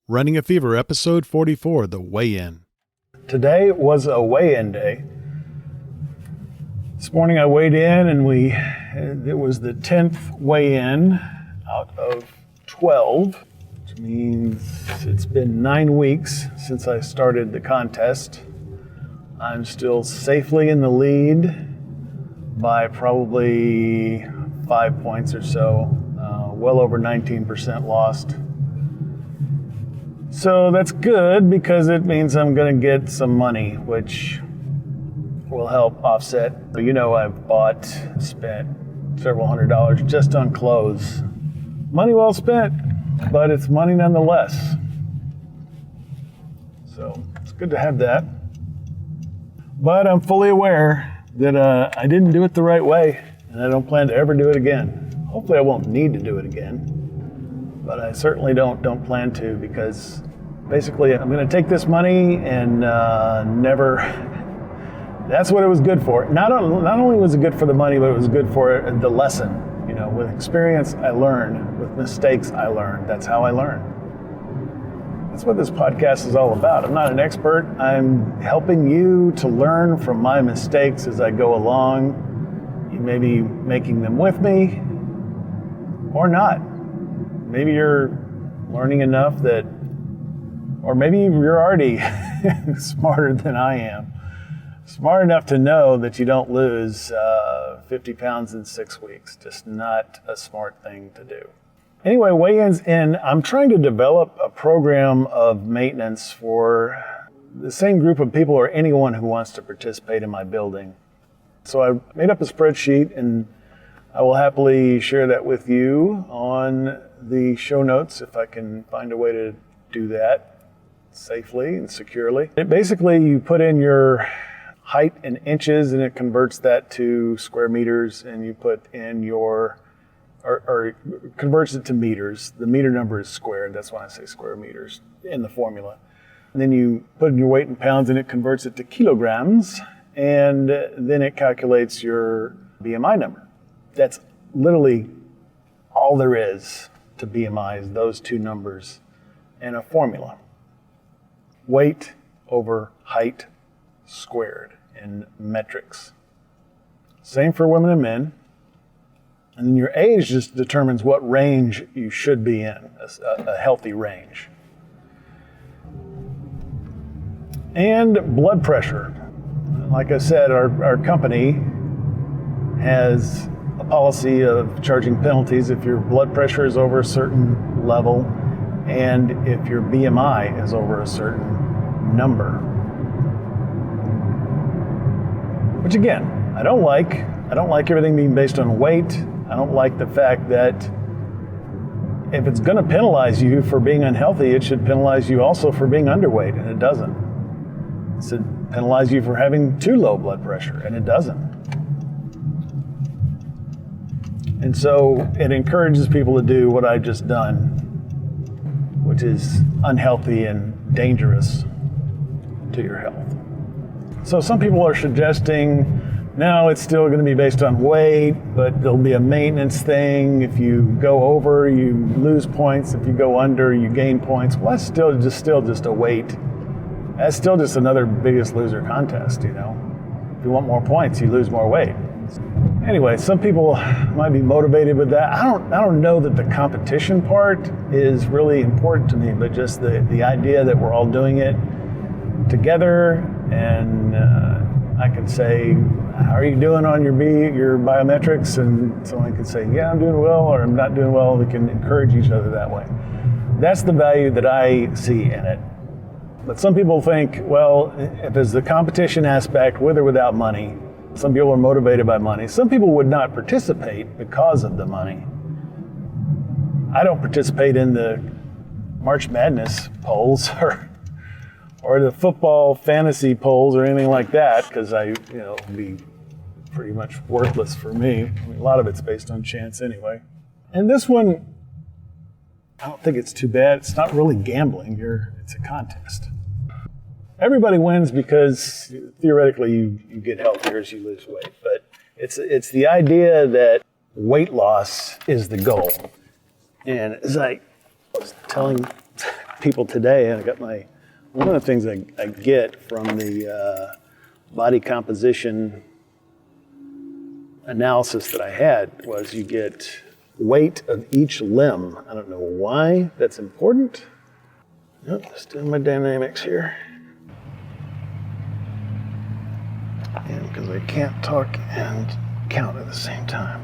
Running a Fever, episode 44, the weigh-in. Today was a weigh-in day. This morning I weighed in and it was the 10th weigh-in out of 12, which means it's been 9 weeks since I started the contest. I'm still safely in the lead by probably 5 points or so, well over 19% lost. So that's good because it means I'm going to get some money, which will help offset. You know, I've spent several $100s just on clothes. Money well spent, but it's money nonetheless. So it's good to have that. But I'm fully aware that I didn't do it the right way, and I don't plan to ever do it again. Hopefully I won't need to do it again, but I certainly don't plan to, because basically I'm going to take this money and never. That's what it was good for. Not only was it good for the money, but it was good for the lesson. You know, with experience I learned, with mistakes I learned. That's how I learn. That's what this podcast is all about. I'm not an expert. I'm helping you to learn from my mistakes as I go along. You may be making them with me or not. Maybe you're learning enough that, or maybe you're already smarter than I am. Smart enough to know that you don't lose 50 pounds in 6 weeks. Just not a smart thing to do. Anyway, weigh-ins in. I'm trying to develop a program of maintenance for the same group of people or anyone who wants to participate in my building. So I made up a spreadsheet, and I will happily share that with you on the show notes if I can find a way to do that safely and securely. Basically, you put in your height in inches and it converts that to square meters, and you put in your, or converts it to meters. The meter number is squared. That's why I say square meters in the formula. And then you put in your weight in pounds and it converts it to kilograms, and then it calculates your BMI number. That's literally all there is to BMI, is those two numbers and a formula. Weight over height squared in metrics. Same for women and men. And then your age just determines what range you should be in, a healthy range. And blood pressure. Like I said, our company has a policy of charging penalties if your blood pressure is over a certain level and if your BMI is over a certain number. Which again, I don't like. I don't like everything being based on weight. I don't like the fact that if it's going to penalize you for being unhealthy, it should penalize you also for being underweight, and it doesn't. It should penalize you for having too low blood pressure, and it doesn't. And so it encourages people to do what I've just done, which is unhealthy and dangerous to your health. So some people are suggesting, no, it's still going to be based on weight, but there'll be a maintenance thing. If you go over, you lose points. If you go under, you gain points. Well, that's still just a weight. That's still just another Biggest Loser contest, you know. If you want more points, you lose more weight. Anyway, some people might be motivated with that. I don't know that the competition part is really important to me, but just the idea that we're all doing it together, and I can say, how are you doing on your biometrics? And someone can say, yeah, I'm doing well, or I'm not doing well. We can encourage each other that way. That's the value that I see in it. But some people think, well, if there's the competition aspect with or without money, some people are motivated by money. Some people would not participate because of the money. I don't participate in the March Madness polls or the football fantasy polls or anything like that, because it'll be pretty much worthless for me. I mean, a lot of it's based on chance anyway. And this one, I don't think it's too bad. It's not really gambling. It's a contest. Everybody wins because theoretically you get healthier as you lose weight, but it's the idea that weight loss is the goal. And as I was telling people today, and I got one of the things I get from the body composition analysis that I had was you get weight of each limb. I don't know why that's important. Nope, just doing my dynamics here. And because I can't talk and count at the same time.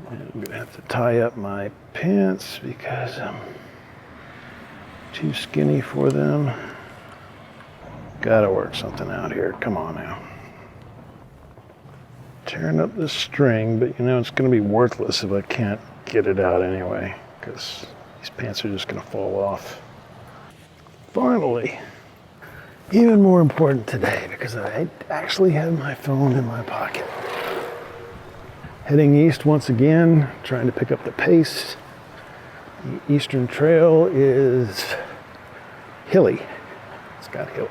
And I'm gonna have to tie up my pants because I'm too skinny for them. Gotta work something out here, come on now. Tearing up this string, but it's gonna be worthless if I can't get it out anyway, because these pants are just gonna fall off. Finally, even more important today, because I actually have my phone in my pocket. Heading east once again, trying to pick up the pace. The Eastern Trail is hilly. It's got hilly.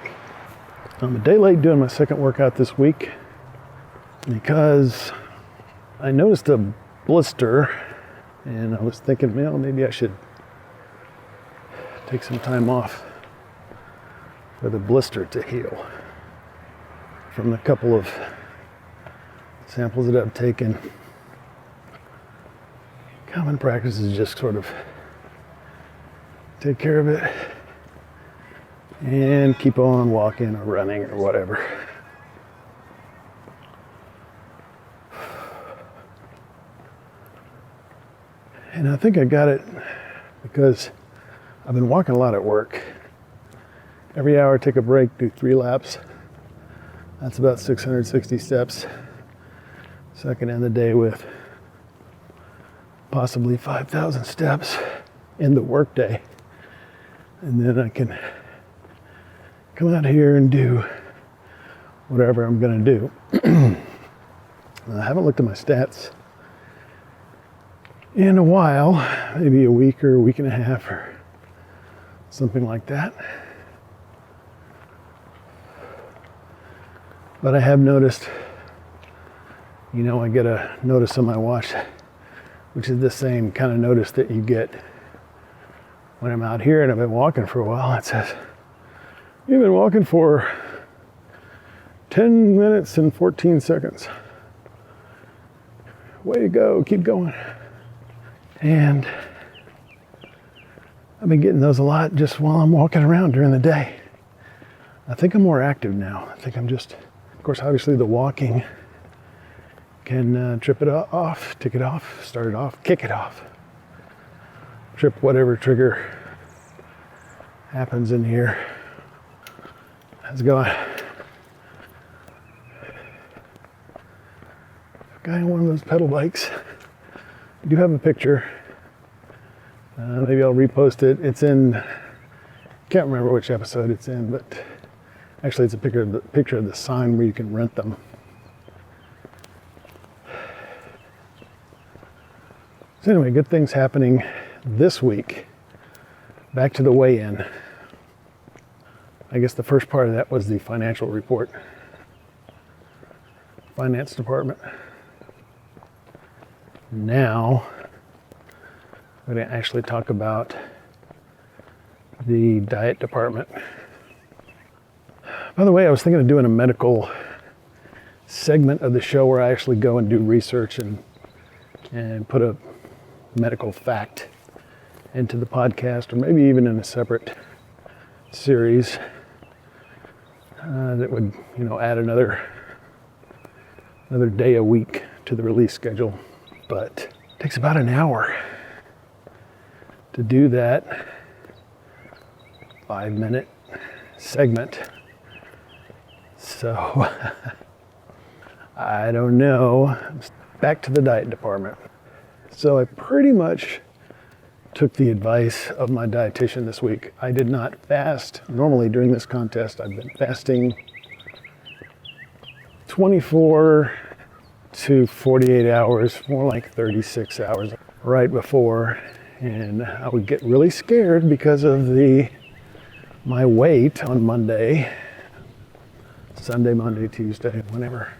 I'm a day late doing my second workout this week because I noticed a blister and I was thinking, well, maybe I should take some time off for the blister to heal. From the couple of samples that I've taken, common practice is just sort of take care of it and keep on walking or running or whatever. And I think I got it because I've been walking a lot at work. Every hour, take a break, do 3 laps. That's about 660 steps. So I can end the day with possibly 5,000 steps in the workday. And then I can come out here and do whatever I'm gonna do. I haven't looked at my stats in a while, maybe a week or a week and a half or something like that. But I have noticed, I get a notice on my watch, which is the same kind of notice that you get when I'm out here and I've been walking for a while. It says, you've been walking for 10 minutes and 14 seconds. Way to go, keep going. And I've been getting those a lot just while I'm walking around during the day. I think I'm more active now. I think I'm just, of course, obviously the walking can trip it off, tick it off, start it off, kick it off. Trip whatever trigger happens in here. How's it going? Guy on one of those pedal bikes. I do have a picture. Maybe I'll repost it. It's in, can't remember which episode it's in, but actually it's a picture of the sign where you can rent them. So anyway, good things happening this week. Back to the weigh-in. I guess the first part of that was the financial report. Finance department. Now, I'm going to actually talk about the diet department. By the way, I was thinking of doing a medical segment of the show where I actually go and do research and put a medical fact into the podcast, or maybe even in a separate series that would, add another day a week to the release schedule. But it takes about an hour to do that 5-minute segment. So I don't know. Back to the diet department. So I pretty much took the advice of my dietitian this week. I did not fast. Normally during this contest, I've been fasting 24 to 48 hours, more like 36 hours right before. And I would get really scared because of my weight on Monday, Sunday, Monday, Tuesday, whenever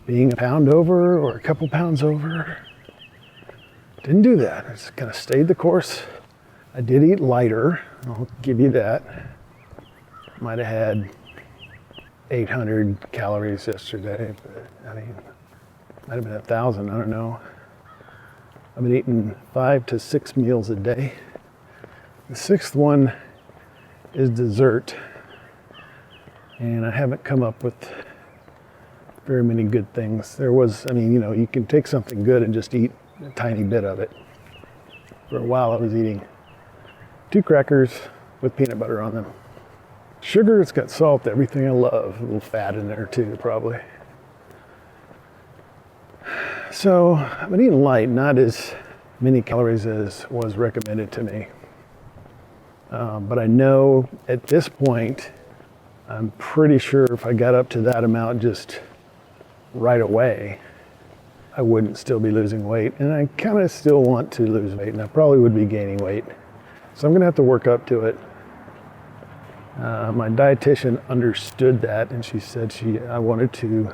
being a pound over or a couple pounds over. Didn't do that. I just kind of stayed the course. I did eat lighter, I'll give you that. Might have had 800 calories yesterday, but I mean, might have been 1,000, I don't know. I've been eating 5 to 6 meals a day. The sixth one is dessert, and I haven't come up with very many good things. There was, I mean, you can take something good and just eat a tiny bit of it. For a while I was eating 2 crackers with peanut butter on them. Sugar, it's got salt, everything I love. A little fat in there too, probably. So I've been eating light, not as many calories as was recommended to me. But I know at this point, I'm pretty sure if I got up to that amount just right away, I wouldn't still be losing weight. And I kind of still want to lose weight, and I probably would be gaining weight. So I'm gonna have to work up to it. My dietitian understood that, and she said I wanted to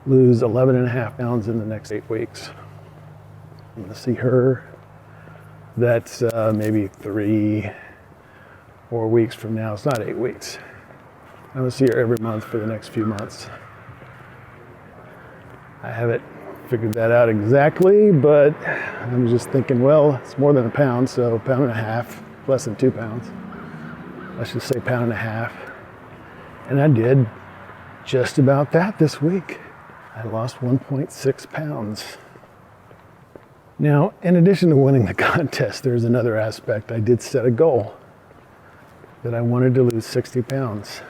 lose 11.5 pounds in the next 8 weeks. I'm gonna see her. That's maybe 3-4 weeks from now. It's not 8 weeks. I'm gonna see her every month for the next few months. I haven't figured that out exactly, but I'm just thinking, well, it's more than a pound, so 1.5 pounds, less than 2 pounds. Let's just say 1.5 pounds. And I did just about that this week. I lost 1.6 pounds. Now, in addition to winning the contest, there's another aspect. I did set a goal that I wanted to lose 60 pounds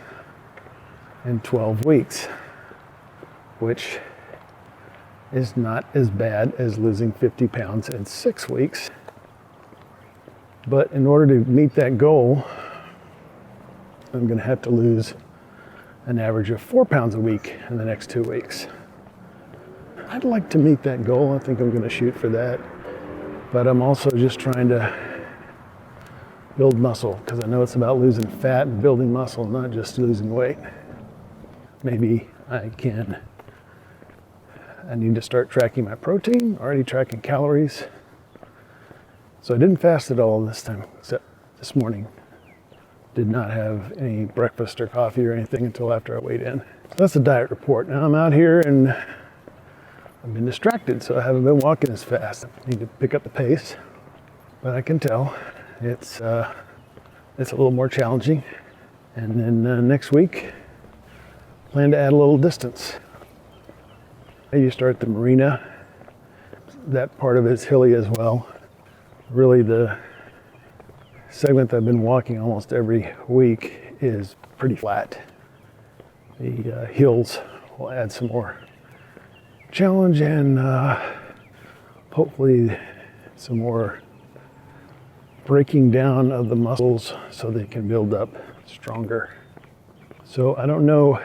in 12 weeks, which is not as bad as losing 50 pounds in 6 weeks. But in order to meet that goal, I'm going to have to lose an average of 4 pounds a week in the next 2 weeks. I'd like to meet that goal. I think I'm going to shoot for that. But I'm also just trying to build muscle, because I know it's about losing fat and building muscle, not just losing weight. Maybe I need to start tracking my protein, already tracking calories. So I didn't fast at all this time, except this morning. Did not have any breakfast or coffee or anything until after I weighed in. So that's the diet report. Now I'm out here and I've been distracted, so I haven't been walking as fast. I need to pick up the pace, but I can tell it's a little more challenging. And then next week, plan to add a little distance. You start the marina. That part of it is hilly as well. Really, the segment that I've been walking almost every week is pretty flat. The hills will add some more challenge and hopefully some more breaking down of the muscles so they can build up stronger. So I don't know,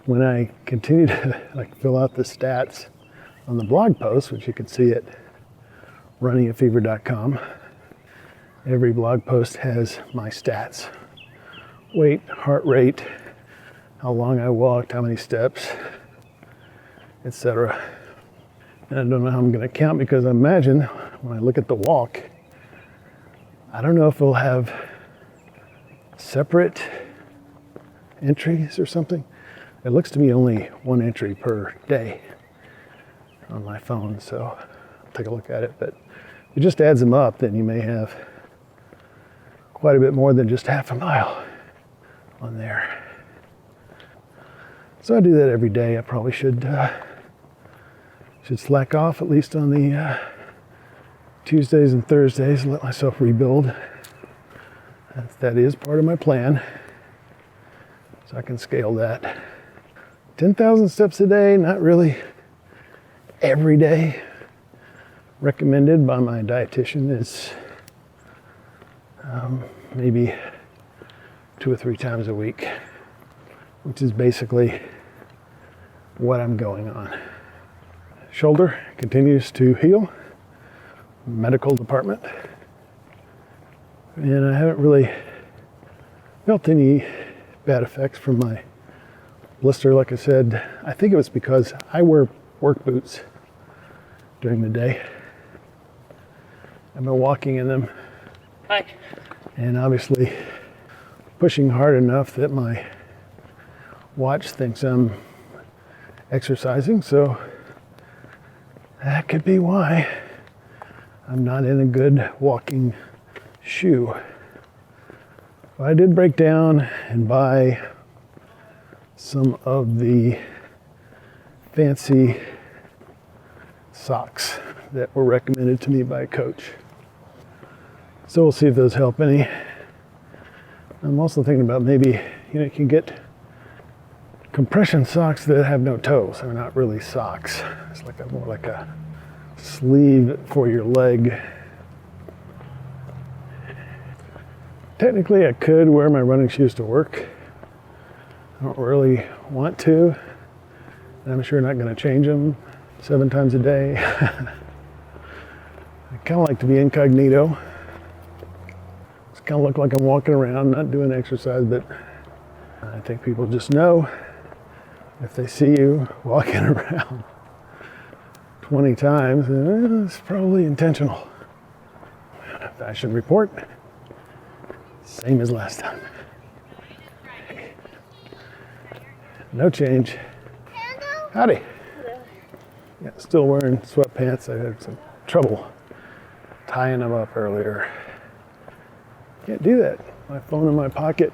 when I continue to fill out the stats on the blog post, which you can see at runningatfever.com, every blog post has my stats. Weight, heart rate, how long I walked, how many steps, etc. And I don't know how I'm going to count, because I imagine when I look at the walk, I don't know if it'll have separate entries or something. It looks to me only one entry per day on my phone, so I'll take a look at it. But if it just adds them up, then you may have quite a bit more than just half a mile on there. So I do that every day. I probably should slack off at least on the Tuesdays and Thursdays and let myself rebuild. That is part of my plan, so I can scale that. 10,000 steps a day, not really every day. Recommended by my dietitian is maybe 2 or 3 times a week, which is basically what I'm going on. Shoulder continues to heal. Medical department. And I haven't really felt any bad effects from my blister, like I said. I think it was because I wear work boots during the day. I've been walking in them. Hi. And obviously pushing hard enough that my watch thinks I'm exercising, so that could be why I'm not in a good walking shoe. But I did break down and buy some of the fancy socks that were recommended to me by a coach. So we'll see if those help any. I'm also thinking about maybe, you can get compression socks that have no toes. They're not really socks. It's more like a sleeve for your leg. Technically, I could wear my running shoes to work. I don't really want to. And I'm sure not going to change them 7 times a day. I kind of like to be incognito. Just kind of look like I'm walking around, not doing exercise, but I think people just know if they see you walking around 20 times, it's probably intentional. Fashion report, same as last time. No change. Howdy. Yeah, still wearing sweatpants. I had some trouble tying them up earlier. Can't do that. My phone in my pocket.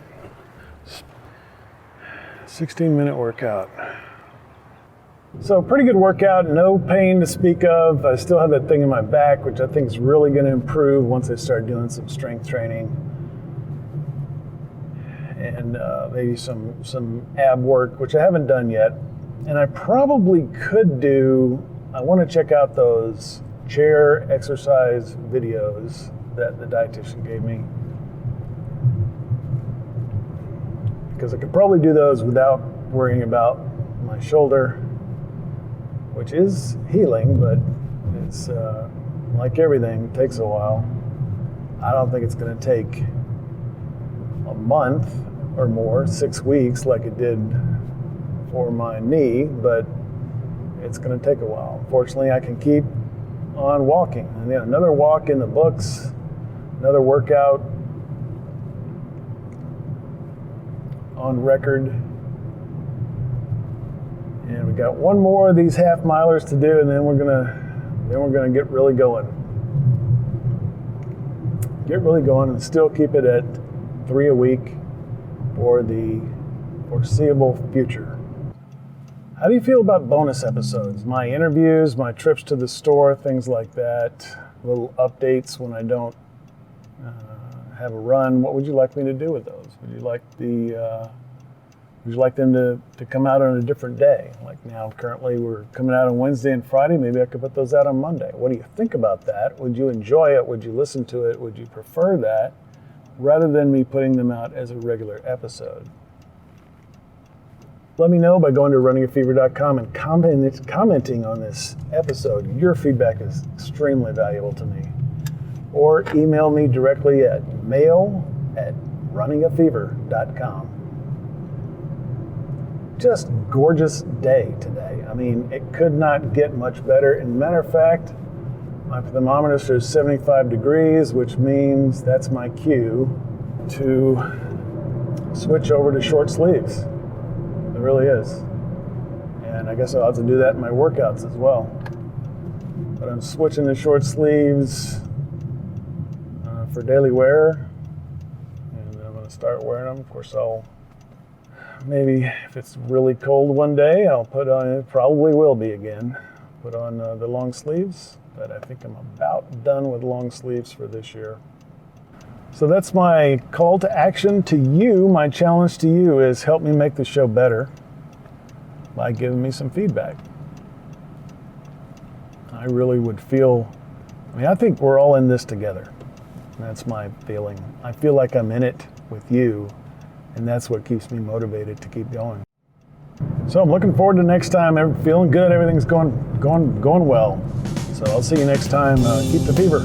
16-minute workout. So pretty good workout, no pain to speak of. I still have that thing in my back, which I think is really going to improve once I start doing some strength training. And maybe some ab work, which I haven't done yet. And I probably could do, I want to check out those chair exercise videos that the dietitian gave me. Because I could probably do those without worrying about my shoulder, which is healing, but it's like everything, it takes a while. I don't think it's going to take a month or more, 6 weeks like it did for my knee, but it's going to take a while. Fortunately, I can keep on walking. And then another walk in the books, another workout on record. And we got one more of these half milers to do, and then we're gonna get really going. And still keep it at 3 a week for the foreseeable future. How do you feel about bonus episodes? My interviews, my trips to the store, things like that, little updates when I don't have a run. What would you like me to do with those? Would you like them to come out on a different day? Like now, currently we're coming out on Wednesday and Friday. Maybe I could put those out on Monday. What do you think about that? Would you enjoy it? Would you listen to it? Would you prefer that rather than me putting them out as a regular episode? Let me know by going to runningafever.com and commenting on this episode. Your feedback is extremely valuable to me. Or email me directly at mail@runningafever.com. Just gorgeous day today. I mean, it could not get much better. And matter of fact, my thermometer says 75 degrees, which means that's my cue to switch over to short sleeves. It really is. And I guess I'll have to do that in my workouts as well. But I'm switching to short sleeves for daily wear. And I'm going to start wearing them. Of course, maybe if it's really cold one day, I'll put on, it probably will be again, put on the long sleeves. But I think I'm about done with long sleeves for this year. So that's my call to action to you. My challenge to you is help me make the show better by giving me some feedback. I really would I think we're all in this together. That's my feeling. I feel like I'm in it with you, and that's what keeps me motivated to keep going. So I'm looking forward to next time. I'm feeling good. Everything's going well. So I'll see you next time. Keep the fever.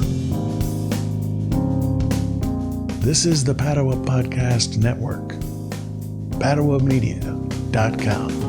This is the Padua Podcast Network. PaduaMedia.com biometrics.com.